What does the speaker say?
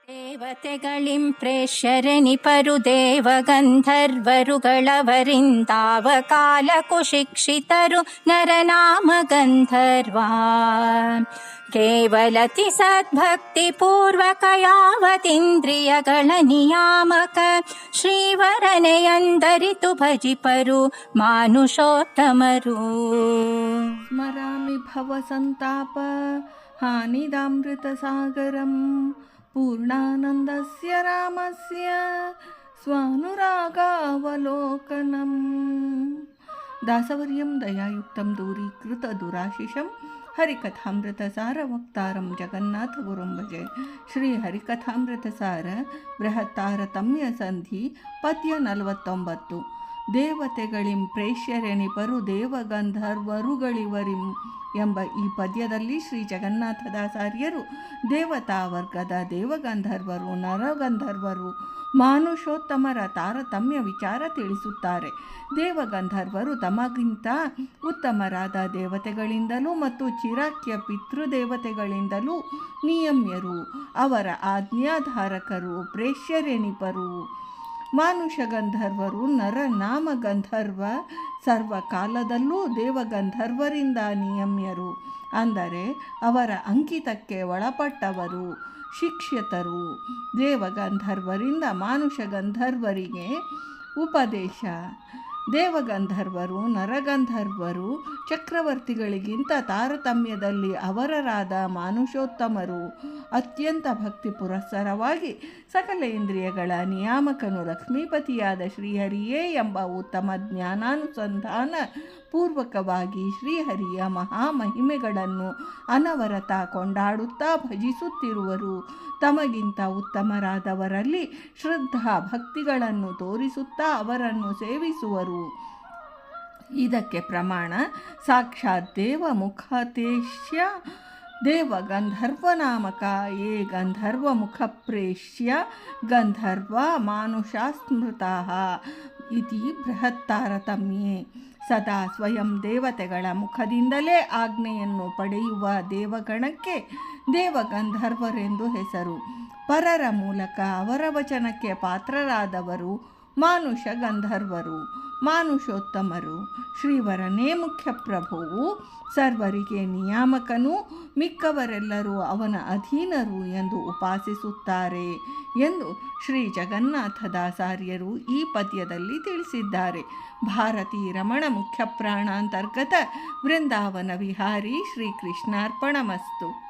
ದೇವತೆಗಳಿಂ ಪ್ರೇಷ್ಯರೆನಿಪರು ದೇವಗಂಧರ್ವರುಗಳವರಿಂದಾವ ಕಾಲಕು ಶಿಕ್ಷಿತರು ನರನಾಮ ಗಂಧರ್ವಾ ಕೇವಲತಿ ಸದ್ಭಕ್ತಿ ಪೂರ್ವಕ ಯಾವತಿಂದ್ರಿಯಗಳ ನಿಯಾಮಕ ಶ್ರೀವರನೆಯಂದರಿತು ಭಜಿಪರು ಮಾನುಷೋತ್ತಮರು. ಸ್ಮರಾಮಿ ಭವ ಸಂತಾಪ ಹಾನಿದಾಮೃತ ಸಾಗರಂ ಪೂರ್ಣಾನಂದಸ್ಯ ರಾಮಸ್ಯ ಸ್ವಾನುರಾಗಾವಲೋಕನಂ. ದಾಸವರ್ಯಂ ದಯಾಯುಕ್ತಂ ದೂರೀಕೃತ ದುರಾಶಿಷಂ ಹರಿಕಥಾಮೃತ ಸಾರ ವಕ್ತಾರಂ ಜಗನ್ನಾಥ ಗುರುಂ ಭಜೆ. ಶ್ರೀ ಹರಿಕಥಾಮೃತ ಸಾರ ಬೃಹತ್ ತಾರತಮ್ಯ ಸಂಧಿ ಪದ್ಯ 49. ದೇವತೆಗಳಿಂ ಪ್ರೇಷ್ಯರೆನಿಪರು ದೇವಗಂಧರ್ವರುಗಳಿವರಿಂ ಎಂಬ ಈ ಪದ್ಯದಲ್ಲಿ ಶ್ರೀ ಜಗನ್ನಾಥದಾಸಾರ್ಯರು ದೇವತಾ ವರ್ಗದ ದೇವಗಂಧರ್ವರು, ನರಗಂಧರ್ವರು, ಮಾನುಷೋತ್ತಮರ ತಾರತಮ್ಯ ವಿಚಾರ ತಿಳಿಸುತ್ತಾರೆ. ದೇವಗಂಧರ್ವರು ತಮಗಿಂತ ಉತ್ತಮರಾದ ದೇವತೆಗಳಿಂದಲೂ ಮತ್ತು ಚಿರಾಕ್ಯ ಪಿತೃದೇವತೆಗಳಿಂದಲೂ ನಿಯಮ್ಯರು, ಅವರ ಆಜ್ಞಾಧಾರಕರು, ಪ್ರೇಷ್ಯರೆನಿಪರು. ಮಾನುಷಗಂಧರ್ವರು ನರನಾಮ ಗಂಧರ್ವ ಸರ್ವಕಾಲದಲ್ಲೂ ದೇವಗಂಧರ್ವರಿಂದ ನಿಯಮ್ಯರು, ಅಂದರೆ ಅವರ ಅಂಕಿತಕ್ಕೆ ಒಳಪಟ್ಟವರು, ಶಿಕ್ಷಿತರು. ದೇವಗಂಧರ್ವರಿಂದ ಮಾನುಷಗಂಧರ್ವರಿಗೆ ಉಪದೇಶ. ದೇವಗಂಧರ್ವರು ನರಗಂಧರ್ವರು ಚಕ್ರವರ್ತಿಗಳಿಗಿಂತ ತಾರತಮ್ಯದಲ್ಲಿ ಅವರರಾದ ಮಾನುಷೋತ್ತಮರು. ಅತ್ಯಂತ ಭಕ್ತಿ ಪುರಸ್ಸರವಾಗಿ ಸಕಲ ಇಂದ್ರಿಯಗಳ ನಿಯಾಮಕನು ಲಕ್ಷ್ಮೀಪತಿಯಾದ ಶ್ರೀಹರಿಯೇ ಎಂಬ ಉತ್ತಮ ಜ್ಞಾನಾನುಸಂಧಾನ ಪೂರ್ವಕವಾಗಿ ಶ್ರೀಹರಿಯ ಮಹಾಮಹಿಮೆಗಳನ್ನು ಅನವರತ ಕೊಂಡಾಡುತ್ತಾ ಭಜಿಸುತ್ತಿರುವರು. ತಮಗಿಂತ ಉತ್ತಮರಾದವರಲ್ಲಿ ಶ್ರದ್ಧಾ ಭಕ್ತಿಗಳನ್ನು ತೋರಿಸುತ್ತಾ ಅವರನ್ನು ಸೇವಿಸುವರು. ಇದಕ್ಕೆ ಪ್ರಮಾಣ ಸಾಕ್ಷಾತ್ ದೇವಮುಖತೇಶ್ಯ ದೇವಗಂಧರ್ವನಾಮಕ ಯೇ ಗಂಧರ್ವಮುಖಪ್ರೇಷ್ಯ ಗಂಧರ್ವ ಮಾನುಷಾಸ್ಮೃತಃ ಇತಿ ಬೃಹತ್ತಾರತಮ್ಯೆ. ಸದಾ ಸ್ವಯಂ ದೇವತೆಗಳ ಮುಖದಿಂದಲೇ ಆಜ್ಞೆಯನ್ನು ಪಡೆಯುವ ದೇವಗಣಕ್ಕೆ ದೇವಗಂಧರ್ವರೆಂದು ಹೆಸರು. ಪರರ ಮೂಲಕ ಅವರ ವಚನಕ್ಕೆ ಪಾತ್ರರಾದವರು ಮಾನುಷ ಗಂಧರ್ವರು. ಮಾನುಷೋತ್ತಮರು. ಶ್ರೀವರನೇ ಮುಖ್ಯ ಪ್ರಭುವು, ಸರ್ವರಿಗೆ ನಿಯಾಮಕನು, ಮಿಕ್ಕವರೆಲ್ಲರೂ ಅವನ ಅಧೀನರು ಎಂದು ಉಪಾಸಿಸುತ್ತಾರೆ ಎಂದು ಶ್ರೀ ಜಗನ್ನಾಥದಾಸಾರ್ಯರು ಈ ಪದ್ಯದಲ್ಲಿ ತಿಳಿಸಿದ್ದಾರೆ. ಭಾರತೀ ರಮಣ ಮುಖ್ಯ ಪ್ರಾಣಾಂತರ್ಗತ ವೃಂದಾವನ ವಿಹಾರಿ ಶ್ರೀಕೃಷ್ಣಾರ್ಪಣಮಸ್ತು.